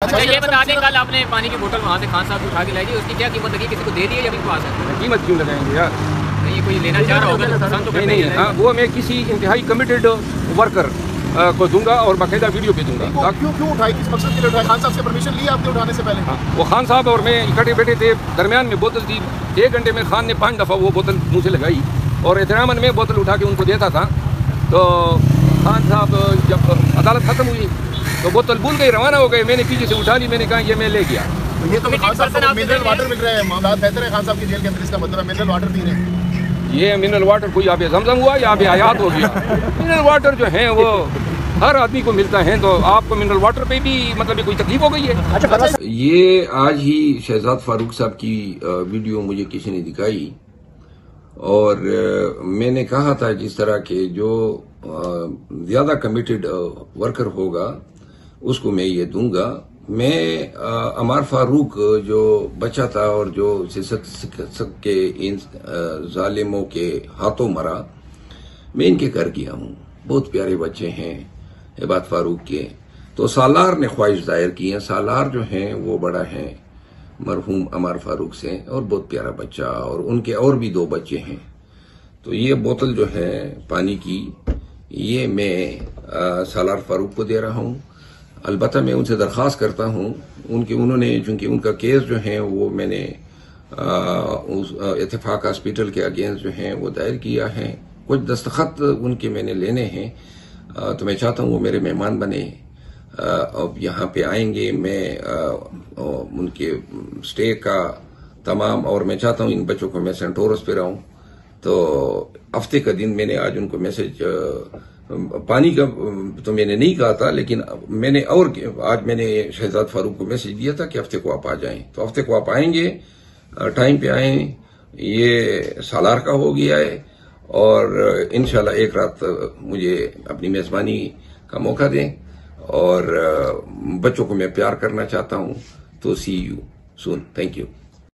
अच्छा ये बता दें, कल आपने पानी की बोतल वहाँ से खान साहब उठा के लाई थी, उसकी क्या कीमत लगी? किसी को दे दी है या पास है? कीमत क्यों लगाएंगे यार? नहीं, कोई लेना चाह रहा होगा तो पसंद तो नहीं, हाँ, वो मैं किसी इंतहाई कमिटेड वर्कर को दूंगा और बाकायदा वीडियो पे दूंगा। क्यों उठाई, किस मकसद के लिए उठाई? खान साहब से परमिशन ली आपने उठाने से पहले? हाँ, वो खान साहब और मैं इकट्ठे बैठे थे, दरमियान में बोतल थी। 1 घंटे में खान ने 5 दफ़ा वो बोतल मुँह से लगाई और एहतरामन में बोतल उठा के उनको देता था। तो खान साहब जब अदालत ख़त्म हुई तो बोतल भूल गई, रवाना हो गए। मैंने पीछे से उठा ली, मैंने कहा ये मैं ले गया। तो ये तो खान साहब को मिनरल वाटर मिल रहे हैं, मामला बेहतर है खान साहब की जेल के अंदर, इसका मतलब है मिनरल वाटर पी रहे हैं। ये मिनरल वाटर कोई यहाँ पे जमजम हुआ या यहाँ पे हयात हो गया? मिनरल वाटर जो है वो हर आदमी को मिलता है, तो आपको मिनरल वाटर पे भी मतलब कोई तकलीफ हो गई है? अच्छा, ये आज ही शहजाद फारूक साहब की वीडियो मुझे किसी ने दिखाई और मैंने कहा था जिस तरह के जो ज्यादा कमिटेड वर्कर होगा उसको मैं ये दूंगा। मैं अमार फारूक जो बच्चा था और जो सिसक के इन जालिमों के हाथों मरा, मैं इनके घर गया हूँ। बहुत प्यारे बच्चे हैं इबाद फारूक के। तो सालार ने ख्वाहिश जाहिर की है। सालार जो हैं वो बड़ा है मरहूम अमार फारूक से, और बहुत प्यारा बच्चा, और उनके और भी 2 बच्चे हैं। तो ये बोतल जो है पानी की, ये मैं सालार फारूक को दे रहा हूँ। अलबत्ता मैं उनसे दरख्वास्त करता हूँ, उन्होंने चूंकि उनका केस जो है वो मैंने उस इत्तेफाक हॉस्पिटल के अगेंस्ट जो है वो दायर किया है। कुछ दस्तखत उनके मैंने लेने हैं, तो मैं चाहता हूँ वो मेरे मेहमान बने, अब यहाँ पे आएंगे। मैं उनके स्टे का तमाम, और मैं चाहता हूँ इन बच्चों को मैं सेंटोरस पे रहूँ। तो हफ्ते का दिन मैंने आज उनको मैसेज, पानी का तो मैंने नहीं कहा था, लेकिन मैंने आज मैंने शहजाद फारूक को मैसेज दिया था कि हफ्ते को आप आ जाएं। तो हफ्ते को आप आएंगे, टाइम पे आए। ये सालार का हो गया है और इंशाल्लाह एक रात मुझे अपनी मेजबानी का मौका दें, और बच्चों को मैं प्यार करना चाहता हूं। तो सी यू सून। Thank you.